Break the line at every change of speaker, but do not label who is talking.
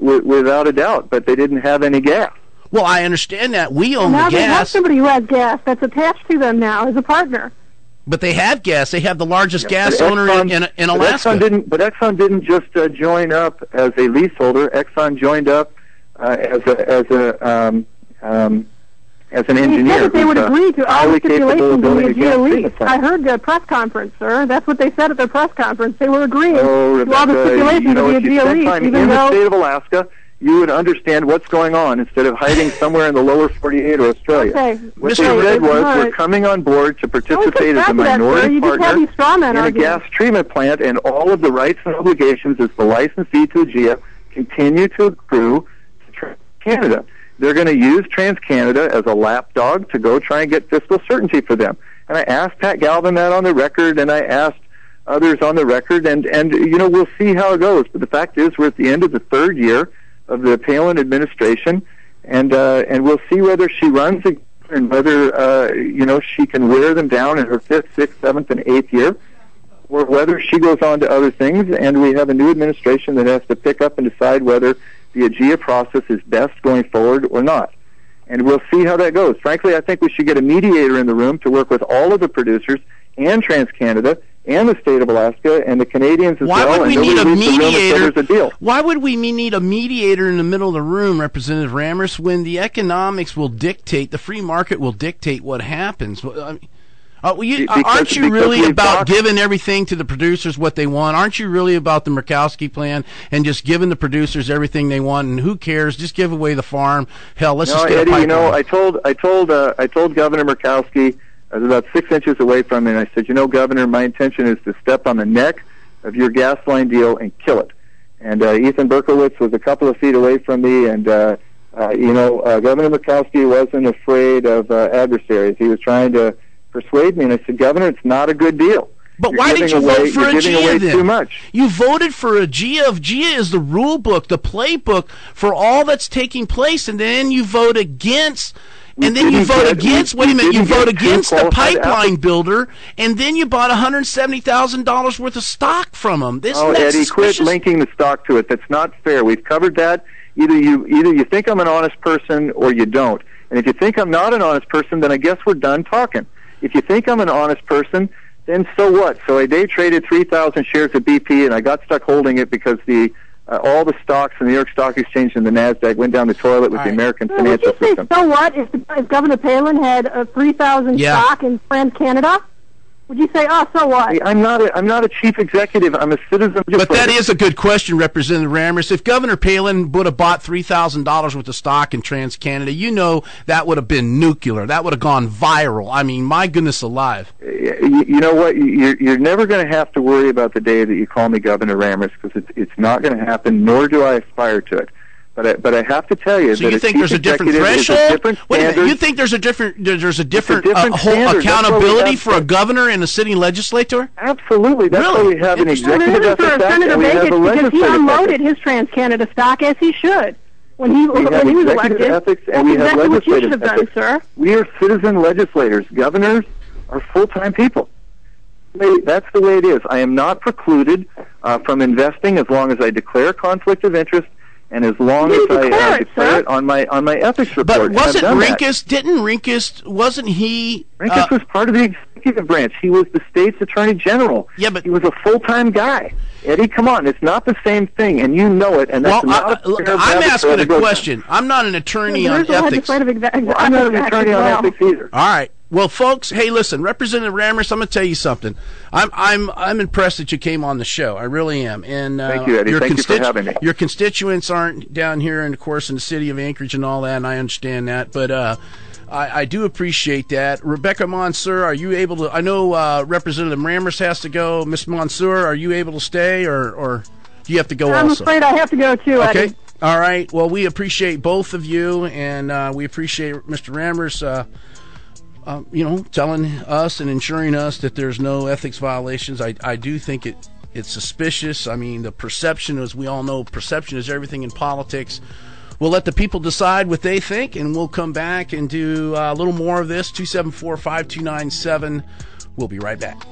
without a doubt, but they didn't have any gas.
Well, I understand that. We own
now
the
they have
gas.
somebody who has gas that's attached to them now as a partner.
But they have gas. They have the largest gas owner in Alaska.
But Exxon didn't just join up as a leaseholder. Exxon joined up as an engineer.
He said that they would agree to all the stipulations in the AGIA lease. I heard the press conference, sir. That's what they said at their press conference. They were agreeing to all the stipulations of the AGIA lease.
Even in the state of Alaska, you would understand what's going on instead of hiding somewhere in the lower 48 or Australia.
Okay.
What they said was, we're coming on board to participate as a minority partner in a gas treatment plant, and all of the rights and obligations as the licensee to AGIA continue to accrue to Canada. They're going to use TransCanada as a lapdog to go try and get fiscal certainty for them. And I asked Pat Galvin that on the record, and I asked others on the record, and we'll see how it goes. But the fact is, we're at the end of the third year of the Palin administration, and we'll see whether she runs again and whether she can wear them down in her fifth, sixth, seventh, and eighth year, or whether she goes on to other things, and we have a new administration that has to pick up and decide whether the AGIA process is best going forward or not. And we'll see how that goes. Frankly, I think we should get a mediator in the room to work with all of the producers and TransCanada and the state of Alaska and the Canadians as well.
Why would we need a mediator?
Why
would we need a mediator in the middle of the room, Representative Ramras, when the economics will dictate, the free market will dictate what happens? Aren't you really about giving everything to the producers what they want? Aren't you really about the Murkowski plan and just giving the producers everything they want? And who cares? Just give away the farm. Hell, let's just get a pipeline.
I told Governor Murkowski, I was about 6 inches away from him, and I said, Governor, my intention is to step on the neck of your gas line deal and kill it. And Ethan Berkowitz was a couple of feet away from me, and Governor Murkowski wasn't afraid of adversaries. He was trying to persuade me, and I said, Governor, it's not a good deal.
But why did you vote for AGIA then?
Too much.
You voted for AGIA. AGIA is the rule book, the playbook for all that's taking place, and then you vote against. And then you vote against. Wait a minute. You vote against the pipeline builder, and then you bought $170,000 worth of stock from them.
Eddie, quit linking the stock to it. That's not fair. We've covered that. Either you think I'm an honest person or you don't. And if you think I'm not an honest person, then I guess we're done talking. If you think I'm an honest person, then so what? So I day traded 3,000 shares of BP, and I got stuck holding it because all the stocks in the New York Stock Exchange and the NASDAQ went down the toilet with the American financial system.
So what if Governor Palin had 3,000 stock in TransCanada? Would you say, so what?
I'm not a chief executive. I'm a citizen.
But that is a good question, Representative Ramras. If Governor Palin would have bought $3,000 worth of stock in TransCanada, that would have been nuclear. That would have gone viral. I mean, my goodness alive.
You know what? You're never going to have to worry about the day that you call me Governor Ramras, because it's not going to happen, nor do I aspire to it. But I have to tell you
that you think there's a different threshold? Wait a minute, you think there's a different whole accountability for a governor and a sitting legislator?
Absolutely. That's why we have an executive ethics act and we have a legislative
because he unloaded his TransCanada stock as he should when he was elected.
Ethics and we have
exactly what you should
legislative
have done, sir.
We are citizen legislators. Governors are full-time people. That's the way it is. I am not precluded from investing as long as I declare a conflict of interest, and as long as I declare it on my ethics report.
But wasn't Rinkus, wasn't he...
Rinkus was part of the executive branch. He was the state's attorney general.
Yeah, but...
He was a full-time guy. Eddie, come on, it's not the same thing, and you know it, and that's not a fair
I'm asking a question. I'm not an attorney on ethics.
I'm not an attorney on ethics either.
All right. Well, folks, hey, listen, Representative Ramras, I'm going to tell you something. I'm impressed that you came on the show. I really am. And
thank you, Eddie. Thank you for having me.
Your constituents aren't down here, and of course, in the city of Anchorage and all that, and I understand that. But I do appreciate that. Rebecca Mansour, are you able to? I know Representative Ramras has to go. Ms. Mansour, are you able to stay, or do you have to go
I'm
also?
I'm afraid I have to go too,
okay.
Eddie.
All right. Well, we appreciate both of you, and we appreciate Mr. Ramras. Telling us and ensuring us that there's no ethics violations. I do think it's suspicious. I mean, the perception, as we all know, perception is everything in politics. We'll let the people decide what they think, and we'll come back and do a little more of this. 274-5297. We'll be right back.